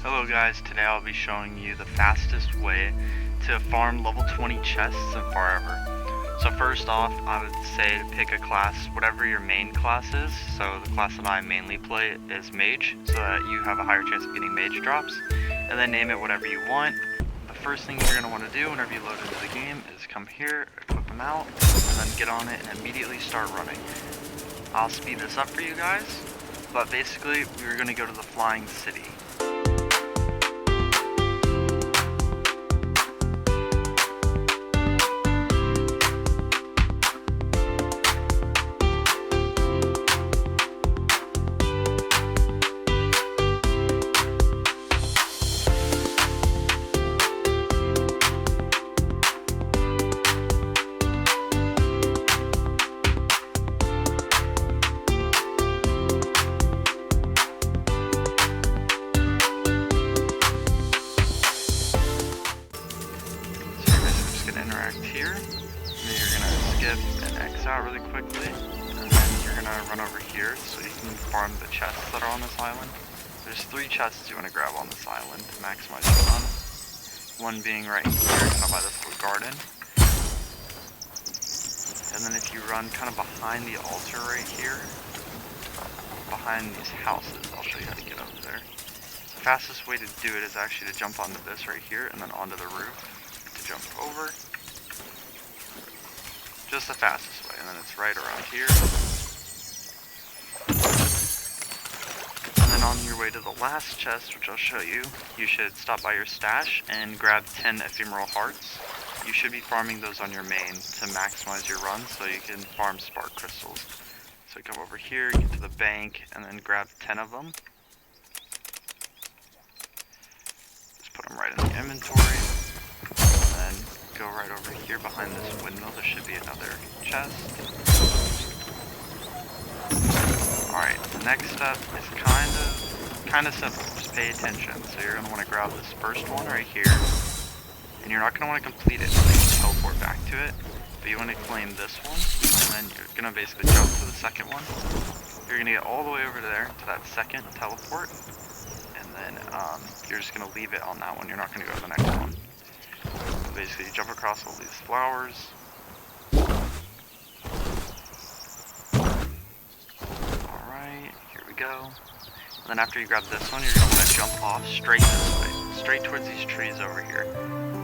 Hello guys, today I'll be showing you the fastest way to farm level 20 chests in Farever. So first off, I would say to pick a class, whatever your main class is. So the class that I mainly play is Mage, so that you have a higher chance of getting Mage drops. And then name it whatever you want. The first thing you're going to want to do whenever you load into the game is come here, equip them out, and then get on it and immediately start running. I'll speed this up for you guys, but basically we're going to go to the Flying City. Here, and then you're going to skip and X out really quickly, and then you're going to run over here so you can farm the chests that are on this island. There's 3 chests you want to grab on this island to maximize your run. One being right here, kind of by this little garden. And then if you run kind of behind the altar right here, behind these houses, I'll show you how to get over there. The fastest way to do it is actually to jump onto this right here and then onto the roof to jump over. Just the fastest way, and then it's right around here. And then on your way to the last chest, which I'll show you, you should stop by your stash and grab 10 ephemeral hearts. You should be farming those on your main to maximize your run so you can farm spark crystals. So come over here, get to the bank, and then grab 10 of them. Just put them right in the inventory. And then go right over here behind this windmill. There should be another chest. Alright, the next step is kind of simple. Just pay attention. So you're going to want to grab this first one right here. And you're not going to want to complete it until you teleport back to it. But you want to claim this one. And then you're going to basically jump to the second one. You're going to get all the way over there to that second teleport. And then you're just going to leave it on that one. You're not going to go to the next one. Basically, you jump across all these flowers. Alright, here we go. And then after you grab this one, you're going to want to jump off straight this way. Straight towards these trees over here.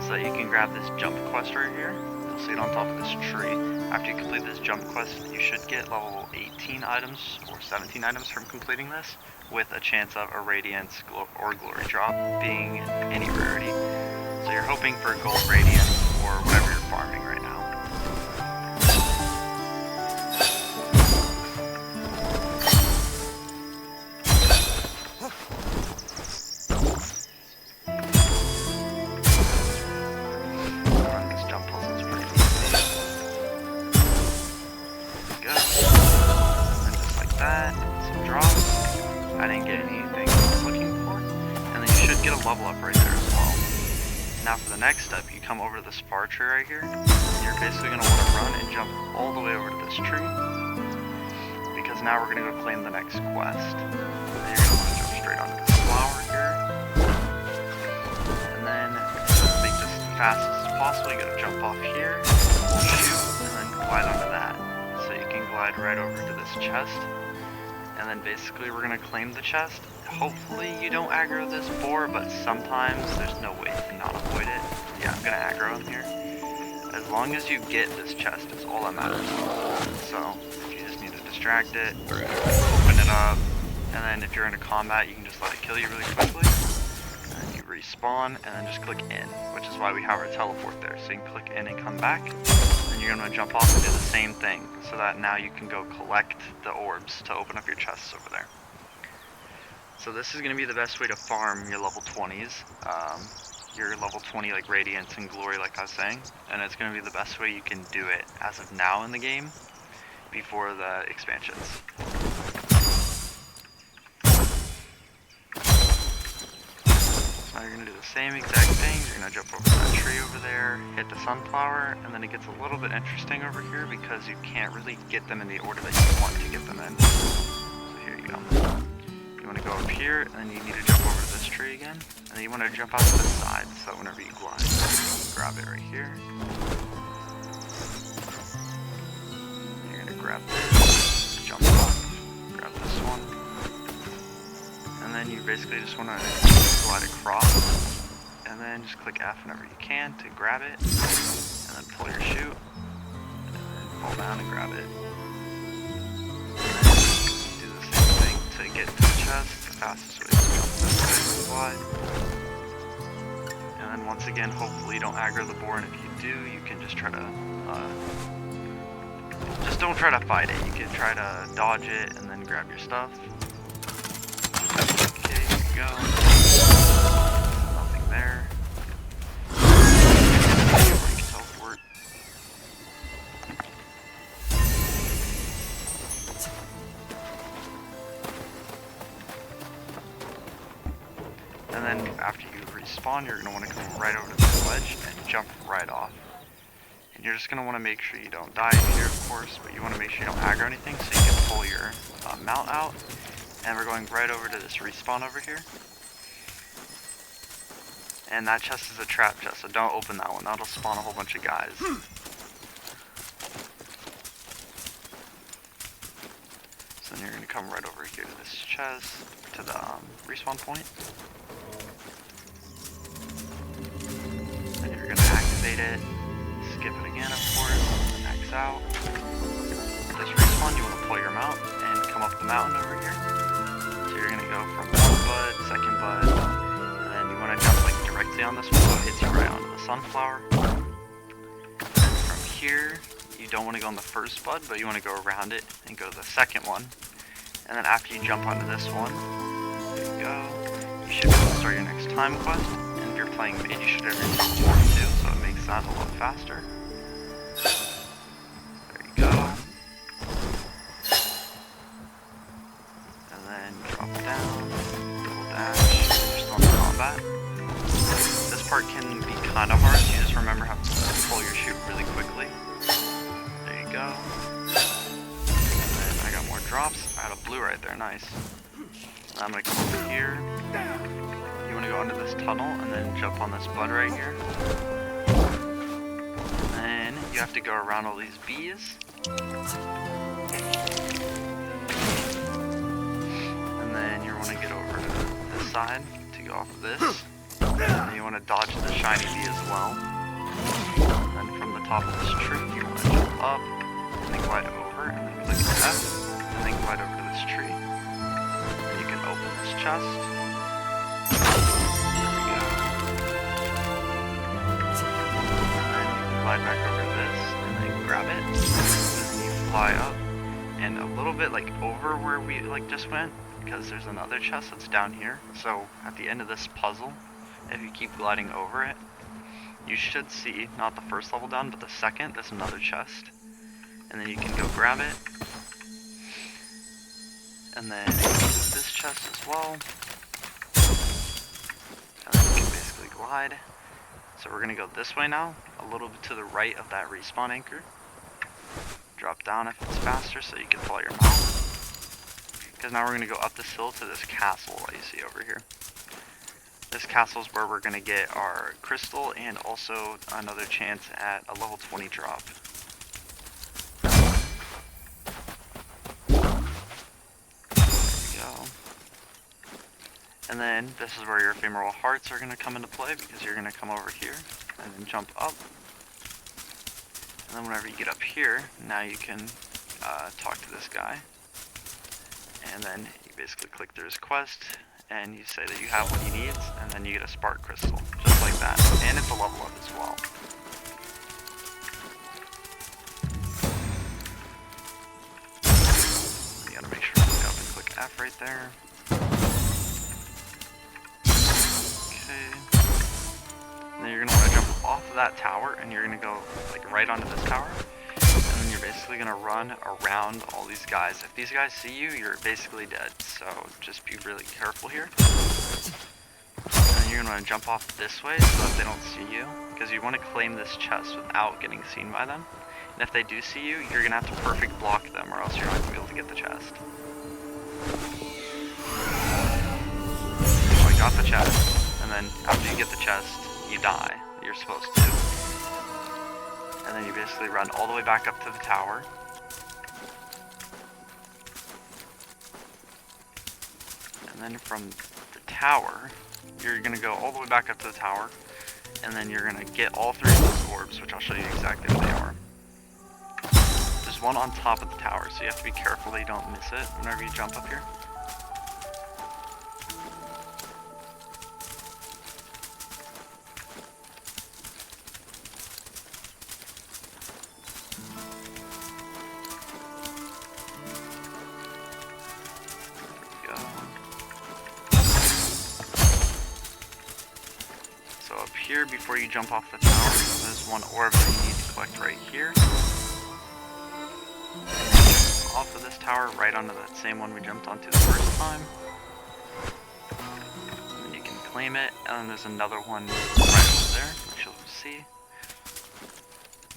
So that you can grab this jump quest right here. You'll see it on top of this tree. After you complete this jump quest, you should get level 18 items or 17 items from completing this, with a chance of a radiance or glory drop being any rarity. So you're hoping for gold radiance or whatever you're farming right now. Run this jump puzzle, it's pretty easy. There we go. And just like that, some drops. I didn't get anything I was looking for. And then you should get a level up right there as well. Now for the next step, you come over to this far tree right here, and you're basically going to want to run and jump all the way over to this tree, because now we're going to go claim the next quest. And then you're going to want to jump straight onto this flower here, and then to make this as fast as possible, you're going to jump off here, shoot, and then glide onto that. So you can glide right over to this chest, and then basically we're going to claim the chest. Hopefully you don't aggro this boar, but sometimes there's no way to not avoid it. Yeah, I'm gonna aggro him here. As long as you get this chest is all that matters. So, if you just need to distract it, open it up, and then if you're in a combat, you can just let it kill you really quickly. And then you respawn, and then just click in, which is why we have our teleport there. So you can click in and come back, and you're gonna jump off and do the same thing, so that now you can go collect the orbs to open up your chests over there. So this is going to be the best way to farm your level 20s, your level 20 like Radiance and Glory like I was saying, and it's going to be the best way you can do it as of now in the game, before the expansions. So now you're going to do the same exact thing. You're going to jump over that tree over there, hit the sunflower, and then it gets a little bit interesting over here because you can't really get them in the order that you want to get them in. So here you go. You want to go up here, and then you need to jump over to this tree again. again, and then you want to jump out to the side, so whenever you glide, grab it right here. You're going to grab this, jump up, grab this one, and then you basically just want to glide across, and then just click F whenever you can to grab it, and then pull your chute, and then fall down and grab it. Do the same thing to get to the chest. The fastest way is to jump this way and slide. And then once again, hopefully you don't aggro the boar, and if you do, you can just try to, just don't try to fight it. You can try to dodge it and then grab your stuff. Okay, here we go. Nothing there. Teleport. And then after you respawn, you're going to want to come right over to this ledge and jump right off. And you're just going to want to make sure you don't die here, of course, but you want to make sure you don't aggro anything so you can pull your mount out. And we're going right over to this respawn over here. And that chest is a trap chest, so don't open that one. That'll spawn a whole bunch of guys. So then you're going to come right over here to this chest, to the respawn point. Then you're going to activate it, skip it again, of course, X out. This respawn, you want to pull your mount and come up the mountain over here. So you're going to go from one bud, second bud, and then you want to jump like directly on this one so it hits you right onto the sunflower. And from here, you don't want to go on the first bud, but you want to go around it and go to the second one. And then after you jump onto this one, there you go, you should be able to start your next time quest. And if you're playing mid, you should have your support too, so it makes that a lot faster. There you go. And then drop down, double dash, you're still in combat. This part can be kind of hard, you just remember how to pull your chute really quickly. There you go. And then I got more drops. I had a blue right there, nice. Now I'm gonna come over here. You wanna go into this tunnel and then jump on this bud right here. And then you have to go around all these bees. And then you wanna get over to this side to go off of this. And then you wanna dodge the shiny bee as well. And then from the top of this tree, you wanna jump up and then glide over and then click F. And then glide over to this tree. And you can open this chest. There we go. And then you glide back over to this and then grab it. And then you fly up and a little bit like over where we like just went, because there's another chest that's down here. So at the end of this puzzle, if you keep gliding over it, you should see not the first level down, but the second. There's another chest. And then you can go grab it. And then this chest as well. And then you can basically glide. So we're gonna go this way now, a little bit to the right of that respawn anchor. Drop down if it's faster so you can pull your mount. Because now we're gonna go up this hill to this castle that you see over here. This castle is where we're gonna get our crystal and also another chance at a level 20 drop. And then this is where your ephemeral hearts are going to come into play, because you're going to come over here and then jump up. And then whenever you get up here, now you can talk to this guy. And then you basically click through his quest and you say that you have what he needs, and then you get a spark crystal, just like that. And it's a level up as well. You gotta make sure to look up and click F right there. And then you're gonna want to jump off of that tower, and you're gonna go like right onto this tower, and then you're basically gonna run around all these guys. If these guys see you, you're basically dead, so just be really careful here. And then you're gonna want to jump off this way so that they don't see you, because you want to claim this chest without getting seen by them. And if they do see you, you're gonna have to perfect block them, or else you're not gonna be able to get the chest. So I got the chest, and then after you get the chest, you die. You're supposed to. And then you basically run all the way back up to the tower. And then from the tower, you're going to go all the way back up to the tower. And then you're going to get all 3 of those orbs, which I'll show you exactly what they are. There's one on top of the tower, so you have to be careful that you don't miss it whenever you jump up here. Here before you jump off the tower, there's one orb that you need to collect right here. And off of this tower, right onto that same one we jumped onto the first time. And then you can claim it, and then there's another one right over there, which you'll see.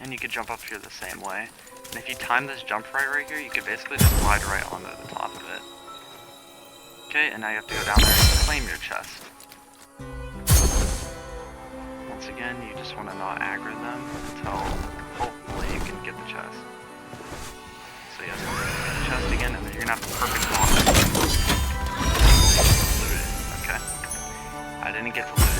And you can jump up here the same way. And if you time this jump right here, you can basically just glide right onto the top of it. Okay, and now you have to go down there and claim your chest. Once again, you just want to not aggro them until hopefully you can get the chest. So yes, get the chest again, and then you're gonna have to perfect block it. Loot it. Okay. I didn't get to loot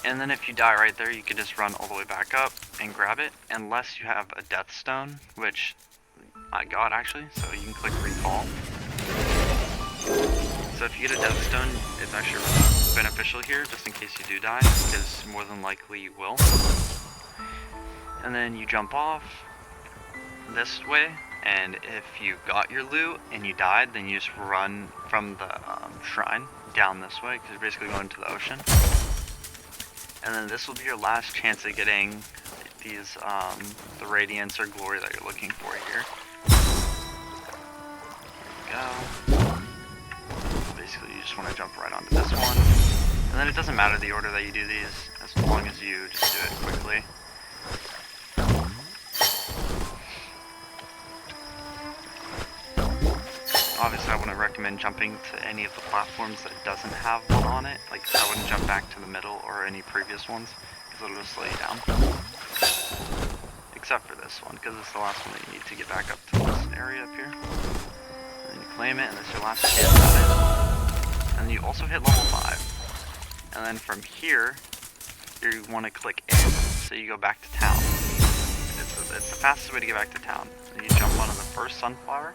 it. And then if you die right there, you can just run all the way back up and grab it, unless you have a death stone, which I got actually, so you can click recall. So if you get a death stone, it's actually beneficial here, just in case you do die, because more than likely you will. And then you jump off this way, and if you got your loot and you died, then you just run from the shrine down this way, because you're basically going to the ocean. And then this will be your last chance at getting these, the radiance or glory that you're looking for here. There we go. Basically, you just want to jump right onto this one. And then it doesn't matter the order that you do these, as long as you just do it quickly. Obviously, I wouldn't recommend jumping to any of the platforms that doesn't have one on it. Like, I wouldn't jump back to the middle or any previous ones, because it'll just slow you down. Except for this one, because it's the last one that you need to get back up to this area up here. And then you claim it, and this is your last chance at it. And you also hit level 5. And then from here, you want to click in, so you go back to town. It's the fastest way to get back to town. And you jump onto the first sunflower,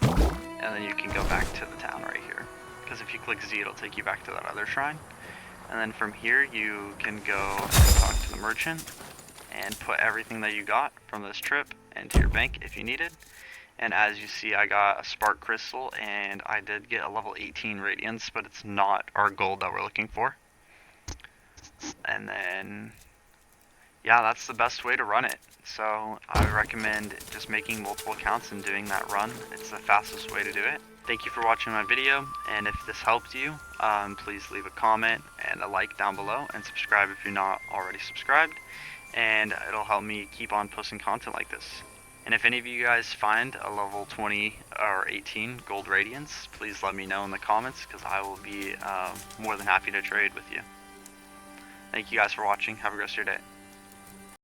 and then you can go back to the town right here. Because if you click Z, it'll take you back to that other shrine. And then from here, you can go and talk to the merchant, and put everything that you got from this trip into your bank if you need it. And as you see, I got a spark crystal, and I did get a level 18 radiance, but it's not our gold that we're looking for. And then, yeah, that's the best way to run it. So I recommend just making multiple accounts and doing that run. It's the fastest way to do it. Thank you for watching my video, and if this helped you, please leave a comment and a like down below, and subscribe if you're not already subscribed, and it'll help me keep on posting content like this. And if any of you guys find a level 20 or 18 gold radiance, please let me know in the comments, because I will be more than happy to trade with you. Thank you guys for watching. Have a great rest of your day.